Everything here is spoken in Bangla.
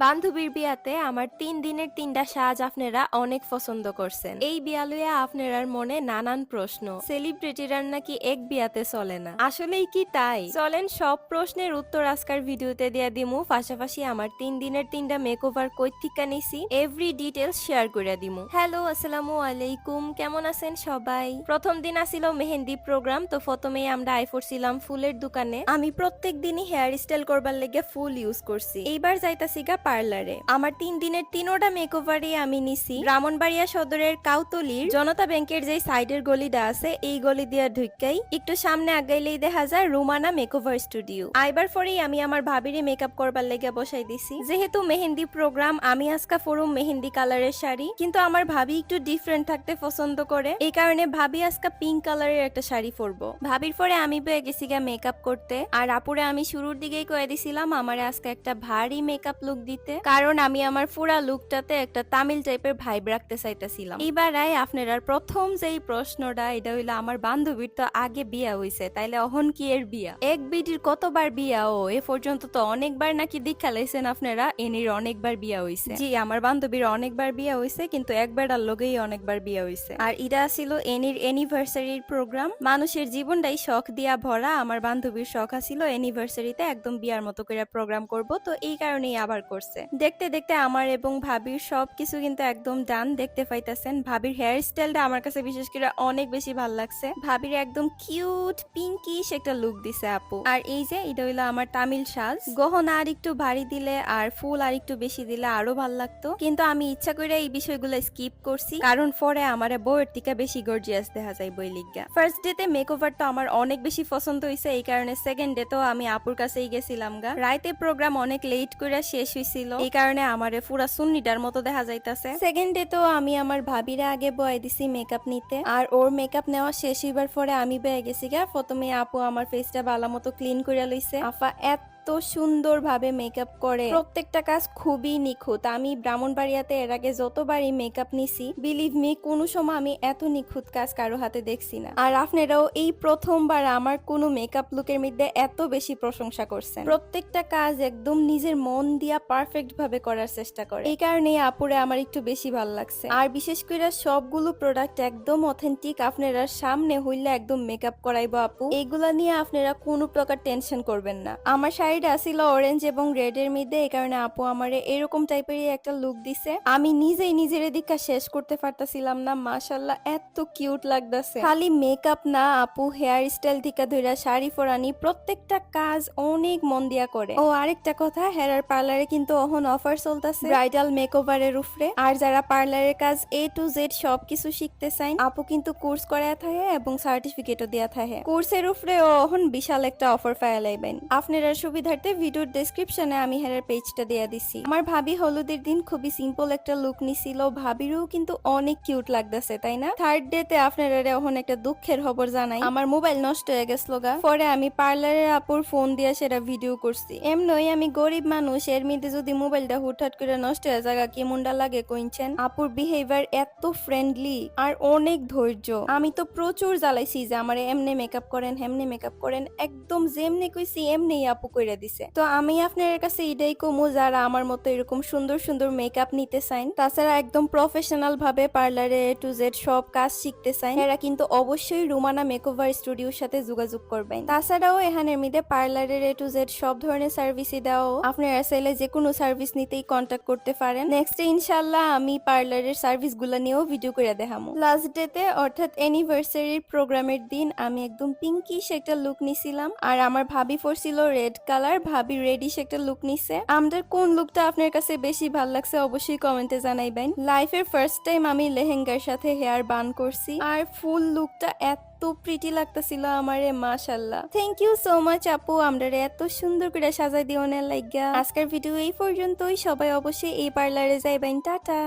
বান্ধবীর বিয়াতে আমার ৩ দিনের ৩টা সাজ আপনারা অনেক পছন্দ করছেন। এই বিয়া লইয়া আপনারার মনে নানান প্রশ্ন। সেলিব্রিটিরার নাকি এক বিয়াতে চলে না, আসলেই কি তাই? চলেন সব প্রশ্নের উত্তর আজকের ভিডিওতে দিয়া দিমু। পাশাপাশি আমার ৩ দিনের ৩টা মেকওভার কই থিকা নিছি এভরি ডিটেইলস শেয়ার করে দিমু। হ্যালো, আসসালামু আলাইকুম, কেমন আছেন সবাই? প্রথম দিন আসিল মেহেন্দি প্রোগ্রাম। তো প্রথমেই আমরা আইফরছিলাম ফুলের দোকানে। আমি প্রত্যেক দিনই হেয়ার স্টাইল করবার লেগে ফুল ইউজ করছি। এইবার যাইতাছি গা পার্লারে। আমার ৩ দিনের ৩টা মেকওভারই আমি নিছি ব্রাহ্মণবাড়িয়া সদরের কাউতলির জনতা ব্যাংকের যে সাইডের গলিটা আছে এই গলি দিয়া ঢুকাই একটু সামনে আগাইলেই দেখা যায় রুমানা মেকওভার স্টুডিও। আইবার পরেই আমি আমার ভাবিরে মেকআপ করবার লেগে বসাই দিছি। যেহেতু মেহেন্দি প্রোগ্রাম, আমি আজকা ফরুম মেহেন্দি কালারের শাড়ি, কিন্তু আমার ভাবি একটু ডিফারেন্ট থাকতে পছন্দ করে, এই কারণে ভাবি আজকা পিঙ্ক কালারের একটা শাড়ি পরবো। ভাবির পরে আমি বয়ে গেছি গা মেকআপ করতে। আর আপুরে আমি শুরুর দিকেই কয়ে দিছিলাম আমার আজকে একটা ভারী মেকআপ লুক দিতে, কারণ আমি আমার পুরা লুকটাতে একটা তামিল টাইপের ভাইব রাখতে চাইতেছিলাম। এবার আপনারা প্রথম যেই প্রশ্নটা, এটা হইলো আমার বান্ধবীর তো আগে বিয়া হইছে, তাইলে অহন কি এর বিয়া? এক বিটির কতবার বিয়া? ও এ পর্যন্ত তো অনেকবার নাকি দীক্ষা লাইছেন আপনারা। এনির অনেকবার বিয়া হইছে। জি, আমার বান্ধবীর অনেকবার বিয়া হইছে, কিন্তু একবার আর লগেই অনেকবার বিয়া হইছে। আর এটা ছিল এনির এনিভার্সারির প্রোগ্রাম। মানুষের জীবনটাই শখ দিয়া ভরা। আমার বান্ধবীর শখ আছিল এনিভার্সারিতে একদম বিয়ার মতো করে প্রোগ্রাম করব, তো এই কারণেই আবার করছে। দেখতে দেখতে আমার এবং ভাবির সবকিছু কিন্তু একদম ডান। দেখতে পাইতেছেন ভাবির হেয়ার স্টাইলটা আমার কাছে বিশেষ করে অনেক বেশি ভালো লাগছে। ভাবির একদম কিউট পিঙ্কিশ একটা লুক দিছে আপু। আর এই যে এটা হইলো আমার তামিল সাজ। গহনা আর একটু ভারী দিলে আর ফুল আর একটু বেশি দিলে আরো ভালো লাগতো, কিন্তু আমি ইচ্ছা করে এই বিষয়গুলো স্কিপ করছি, কারণ পরে আমার বউয়ের থেকে বেশি গর্জিয়াস দেখা যায় বই লিগা। ফার্স্ট ডেতে মেকওভার তো আমার অনেক বেশি পছন্দ হয়েছে, এই কারণে সেকেন্ড ডে তো আমি আপুর কাছেই গেছিলাম গা। রাইতে প্রোগ্রাম অনেক লেট করে শেষ হয়েছিল, এই কারণে আমারে পুরা সুন্নিটার মতো দেখা যাইতাছে। সেকেন্ড ডে তো আমি আমার ভাবিরা আগে বয়ে দিছি মেকআপ নিতে, আর ওর মেকআপ নেওয়া শেষ হইবার পরে আমি বয়ে গেছি গা। প্রথমে আপু আমার ফেসটা ভালো মতো ক্লিন করে লইছে। আফা এত সুন্দর ভাবে মেকআপ করে, প্রত্যেকটা কাজ খুবই নিখুঁত। আমি ব্রাহ্মণবাড়িয়াতে এর আগে যতবারই মেকআপ নিছি, বিলিভ মি, কোনো সময় আমি এত নিখুঁত কাজ কারো হাতে দেখছি না। আর আপনারাও এই প্রথমবার আমার কোনো মেকআপ লুকের মধ্যে এত বেশি প্রশংসা করছেন। প্রত্যেকটা কাজ একদম নিজের মন দিয়া পারফেক্ট ভাবে করার চেষ্টা করে, এই কারণে আপুরে আমার একটু বেশি ভালো লাগছে। আর বিশেষ করে সবগুলো প্রোডাক্ট একদম অথেন্টিক। আপনারা সামনে হইলে একদম মেকআপ করাইবো আপু, এগুলা নিয়ে আপনারা কোনো প্রকার টেনশন করবেন না। আমার শাড়িটা ছিল অরেঞ্জ এবং রেড এর মধ্যে, এই কারণে আপু আমারে এরকম টাইপেরই একটা লুক দিছে। আমি নিজেই নিজের দিকটা শেষ করতে পারতাছিলাম না। মাশাআল্লাহ, এত কিউট লাগতেছে। খালি মেকআপ না আপু, হেয়ার স্টাইল থেকে ধরে শাড়ি পরানি প্রত্যেকটা কাজ অনেক মন দিয়া করে। ও আরেকটা কথা, হেয়ার পার্লারে কিন্তু অহন অফার চলতেছে ব্রাইডাল মেকওভারের উপরে। আর যারা পার্লারের কাজ A to Z সবকিছু শিখতে চান, আপু কিন্তু কোর্স করায়া থাকে এবং সার্টিফিকেটও দেয়া থাকে। কোর্সের উপরে অহন বিশাল একটা অফার পাইলাইবেন। আপনারা সুবিধার্থে ভিডিওর ডেসক্রিপশনে আমি হেয়ার পেজটা দেয়া দিছি। আমার ভাবি হলুদের দিন খুবই সিম্পল একটা লুক নিছিল, ভাবিরও কিন্তু অনেক কিউট লাগতেছে, তাই না? থার্ড ডে তে আপনারা এখন একটা দুঃখের খবর জানাই, আমার মোবাইল নষ্ট হয়ে গেছিল গা। পরে আমি পার্লারের আপুর ফোন দিয়ে সেটা ভিডিও করছি। এমনই আমি গরিব মানুষ, এর মধ্যে যদি মোবাইলটা হুটহাট করে নষ্ট হয়ে যায় কি মুন্ডা লাগে কইছেন। আপুর বিহেভিয়ার এত ফ্রেন্ডলি আর অনেক ধৈর্য। আমি তো প্রচুর জ্বালাইছি যে আমার এমনি মেকআপ করেন হেমনি মেকআপ করেন, একদম যেমনি কইছি এমনি আপু কইরা দিছে। তো আমি আপনাদের কাছে এটাই কমু, যারা আমার মতো এরকম সুন্দর সুন্দর মেকআপ নিতে চান, তাছাড়া একদম প্রফেশনাল ভাবে পার্লারে A to Z সব কাজ শিখতে চান, এরা কিন্তু অবশ্যই রুমানা মেকওভার স্টুডিওর সাথে যোগাযোগ করবেন। তাছাড়াও এখানের মধ্যে পার্লারের A to Z সব ধরনের সার্ভিসই দাও। আপনারা চাইলে যে কোনো সার্ভিস নিতেই কন্ট্যাক্ট করতে পারেন। নেক্সট ইনশাআল্লাহ আমি পার্লারের সার্ভিস গুলা নিয়েও ভিডিও করে দেখামু। লাস্ট ডেতে অর্থাৎ অ্যানিভার্সারির প্রোগ্রামের দিন আমি একদম পিঙ্কিশ একটা লুক নিছিলাম, আর আমার ভাবি পরছিল রেড কালার। ভাবি রেডিশ একটা লুক নিছে। আমাদের কোন লুকটা আপনার কাছে বেশি ভালো লাগছে অবশ্যই কমেন্টে জানাইবেন। লাইফের ফার্স্ট টাইম আমি লেহেঙ্গার সাথে হেয়ার বান করছি, আর ফুল লুকটা এত প্রিটি লাগতেছিল আমারে। মাশাআল্লাহ, থ্যাংক ইউ সো মাচ আপু, আমরা এত সুন্দর করে সাজাই দিওনের লাইগা। আজকের ভিডিও এই পর্যন্তই। সবাই অবশ্যই এই পার্লারে যাইবেন। টাটা।